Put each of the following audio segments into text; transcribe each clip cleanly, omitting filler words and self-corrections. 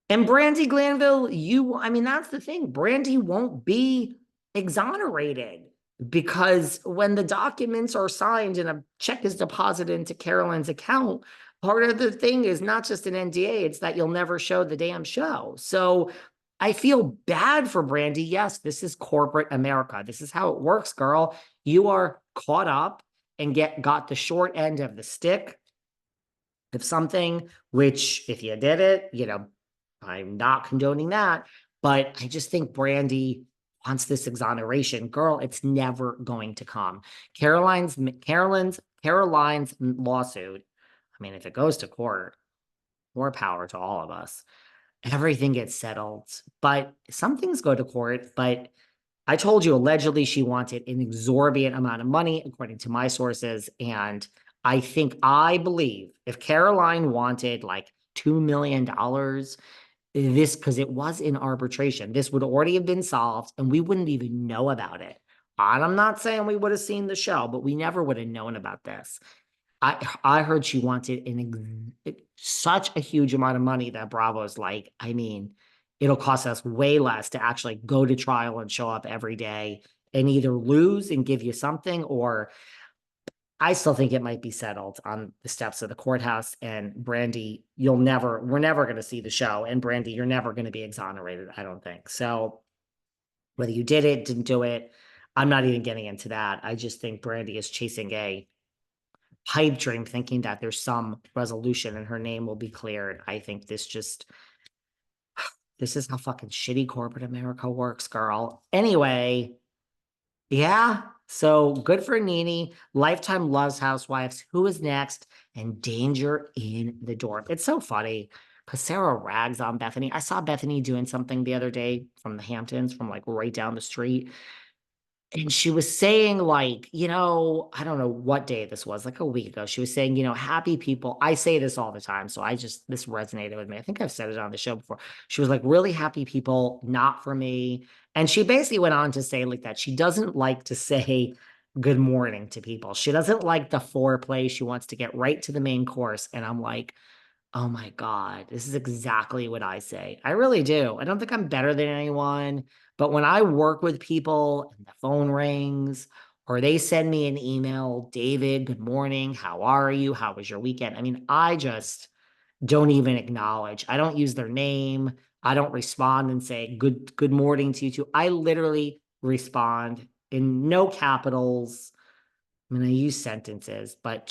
And Brandy Glanville, I mean, that's the thing. Brandy won't be exonerated because when the documents are signed and a check is deposited into Caroline's account, part of the thing is not just an NDA, it's that you'll never show the damn show. So I feel bad for Brandy. Yes, this is corporate America. This is how it works, girl. You are caught up and got the short end of the stick of something, which if you did it, I'm not condoning that, but I just think Brandy wants this exoneration. Girl, it's never going to come. Caroline's lawsuit. I mean, if it goes to court, more power to all of us. Everything gets settled, but some things go to court. But I told you allegedly she wanted an exorbitant amount of money, according to my sources. And I believe if Caroline wanted like $2 million, this, because it was in arbitration, this would already have been solved and we wouldn't even know about it. And I'm not saying we would have seen the show, but we never would have known about this. I heard she wanted such a huge amount of money that Bravo's like, I mean, it'll cost us way less to actually go to trial and show up every day and either lose and give you something, or I still think it might be settled on the steps of the courthouse. And Brandy, we're never going to see the show. And Brandy, you're never going to be exonerated, I don't think. So whether you did it, didn't do it, I'm not even getting into that. I just think Brandy is chasing a pipe dream, thinking that there's some resolution and her name will be cleared. I think this is how fucking shitty corporate America works, girl. Anyway, yeah. So good for Nene. Lifetime loves Housewives. Who is next? And danger in the dorm. It's so funny because Sarah rags on Bethenny. I saw Bethenny doing something the other day from the Hamptons, from like right down the street. And she was saying, like, I don't know what day this was, like a week ago. She was saying, happy people. I say this all the time. So this resonated with me. I think I've said it on the show before. She was like, really happy people, not for me. And she basically went on to say like that she doesn't like to say good morning to people. She doesn't like the foreplay. She wants to get right to the main course. And I'm like, oh my God, this is exactly what I say. I really do. I don't think I'm better than anyone, but when I work with people and the phone rings or they send me an email, David, good morning. How are you? How was your weekend? I mean, I just don't even acknowledge. I don't use their name. I don't respond and say good morning to you too. I literally respond in no capitals. I mean, I use sentences, but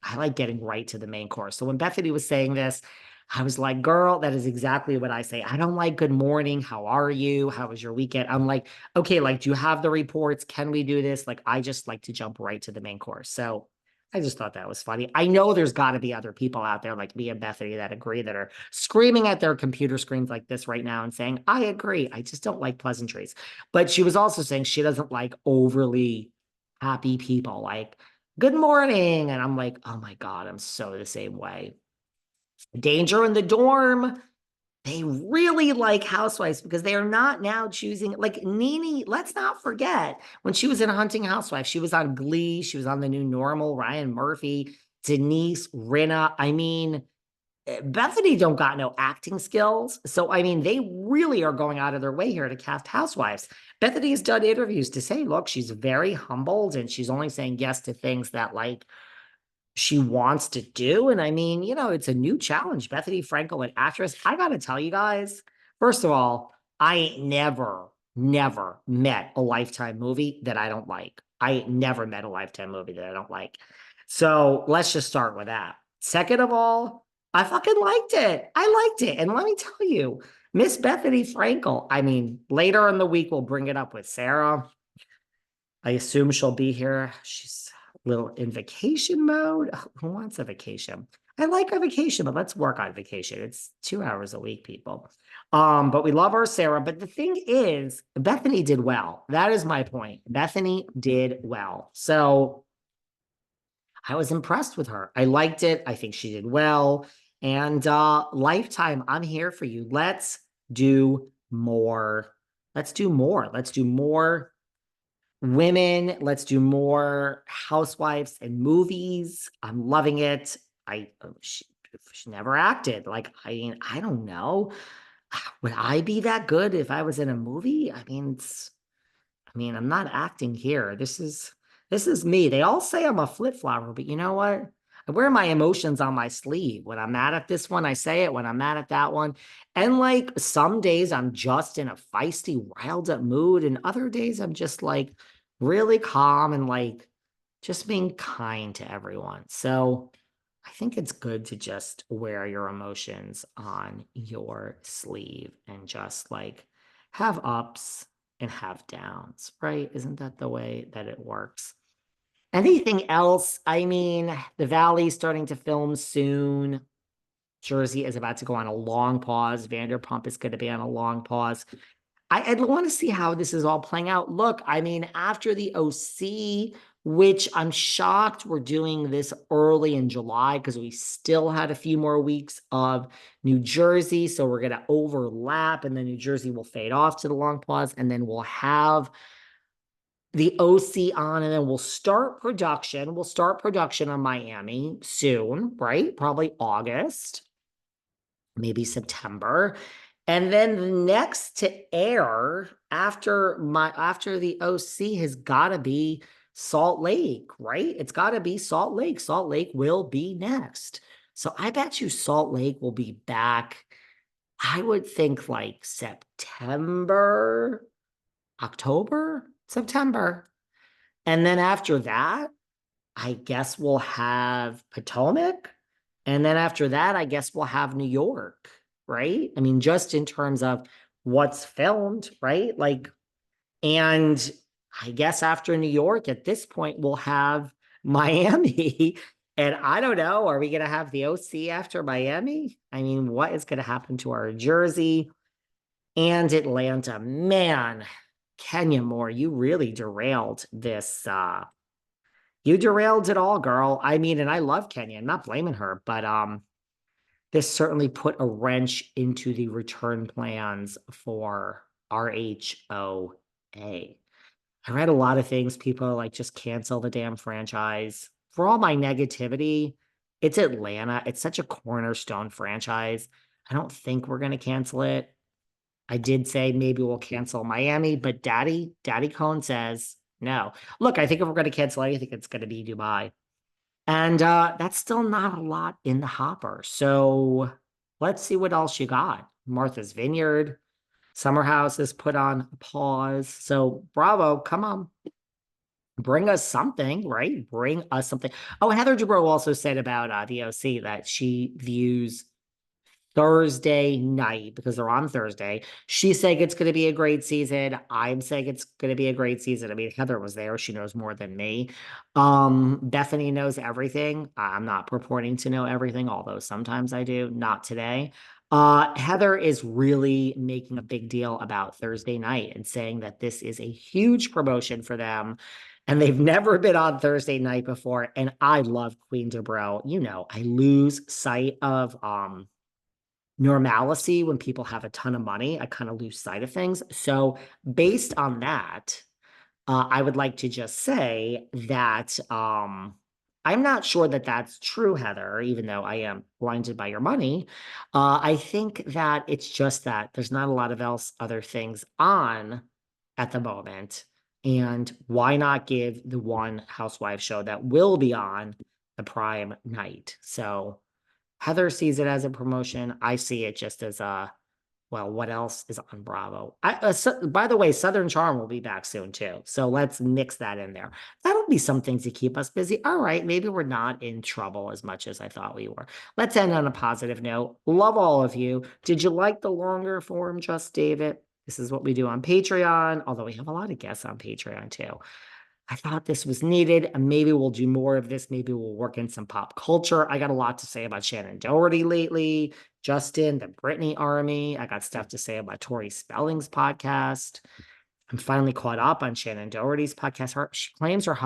I like getting right to the main course. So when Bethenny was saying this, I was like, girl, that is exactly what I say. I don't like good morning. How are you? How was your weekend? I'm like, okay, like, do you have the reports? Can we do this? Like, I just like to jump right to the main course. So I just thought that was funny. I know there's got to be other people out there like me and Bethenny that agree, that are screaming at their computer screens like this right now and saying, I agree. I just don't like pleasantries. But she was also saying she doesn't like overly happy people. Like, good morning. And I'm like, oh my God, I'm so the same way. Danger in the dorm. They really like Housewives because they are not now choosing, like Nene. Let's not forget when she was in Hunting Housewives, she was on Glee. She was on The New Normal, Ryan Murphy, Denise, Rinna. I mean, Bethenny don't got no acting skills. So, I mean, they really are going out of their way here to cast Housewives. Bethenny has done interviews to say, look, she's very humbled and she's only saying yes to things that like she wants to do. And I mean, it's a new challenge. Bethany Frankel, an actress. I got to tell you guys, first of all, I ain't never met a Lifetime movie that I don't like. I ain't never met a Lifetime movie that I don't like. So let's just start with that. Second of all, I fucking liked it. I liked it. And let me tell you, Miss Bethany Frankel, I mean, later in the week, we'll bring it up with Sarah. I assume she'll be here. She's a little in vacation mode. Who wants a vacation? I like a vacation, but let's work on vacation. It's 2 hours a week, people. But we love our Sarah. But the thing is, Bethany did well. That is my point. Bethany did well. So I was impressed with her. I liked it. I think she did well. And Lifetime, I'm here for you. Let's do more. Let's do more. Let's do more women. Let's do more Housewives and movies. I'm loving it. she never acted. Like, I mean, I don't know. Would I be that good if I was in a movie? I mean, I'm not acting here. This is me. They all say I'm a flip flopper, but you know what? I wear my emotions on my sleeve. When I'm mad at this one, I say it. When I'm mad at that one. And like some days I'm just in a feisty, riled up mood. And other days I'm just like really calm and like just being kind to everyone. So I think it's good to just wear your emotions on your sleeve and just like have ups and have downs, right? Isn't that the way that it works? Anything else? I mean, the Valley's starting to film soon. Jersey is about to go on a long pause. Vanderpump is going to be on a long pause. I want to see how this is all playing out. Look, I mean, after the OC, which I'm shocked we're doing this early in July because we still had a few more weeks of New Jersey. So we're going to overlap and then New Jersey will fade off to the long pause. And then we'll have the OC on and then we'll start production. We'll start production on Miami soon, right? Probably August, maybe September. And then the next to air after the OC has got to be Salt Lake, right? It's got to be Salt Lake. Salt Lake will be next. So I bet you Salt Lake will be back. I would think like September, October, September. And then after that, I guess we'll have Potomac. And then after that, I guess we'll have New York, right? I mean, just in terms of what's filmed, right? Like, and I guess after New York, at this point, we'll have Miami. And I don't know, are we going to have the OC after Miami? I mean, what is going to happen to our Jersey and Atlanta? Man, Kenya Moore, you really derailed this. You derailed it all, girl. I mean, and I love Kenya. I'm not blaming her, but this certainly put a wrench into the return plans for RHOA. I read a lot of things. People are like, just cancel the damn franchise. For all my negativity, it's Atlanta. It's such a cornerstone franchise. I don't think we're going to cancel it. I did say maybe we'll cancel Miami, but Daddy Cohen says no. Look, I think if we're going to cancel anything, it's going to be Dubai. And that's still not a lot in the hopper. So let's see what else you got. Martha's Vineyard, Summer House is put on pause. So bravo, come on. Bring us something, right? Bring us something. Oh, Heather Dubrow also said about the OC that she views Thursday night because they're on Thursday. She's saying it's going to be a great season. I'm saying it's going to be a great season. I mean, Heather was there. She knows more than me. Bethenny knows everything. I'm not purporting to know everything, although sometimes I do. Not today. Heather is really making a big deal about Thursday night and saying that this is a huge promotion for them. And they've never been on Thursday night before. And I love Queen Dubrow. You know, I lose sight of normalcy when people have a ton of money. I kind of lose sight of things. So based on that, I would like to just say that I'm not sure that that's true, Heather, even though I am blinded by your money. I think that it's just that there's not a lot of other things on at the moment. And why not give the one Housewives show that will be on the prime night? So Heather sees it as a promotion. I see it just as well, what else is on Bravo? By the way, Southern Charm will be back soon too. So let's mix that in there. That'll be some things to keep us busy. All right, maybe we're not in trouble as much as I thought we were. Let's end on a positive note. Love all of you. Did you like the longer form, Just David? This is what we do on Patreon, although we have a lot of guests on Patreon too. I thought this was needed, and maybe we'll do more of this. Maybe we'll work in some pop culture. I got a lot to say about Shannon Doherty lately, Justin, the Britney Army. I got stuff to say about Tori Spelling's podcast. I'm finally caught up on Shannon Doherty's podcast. She claims her husband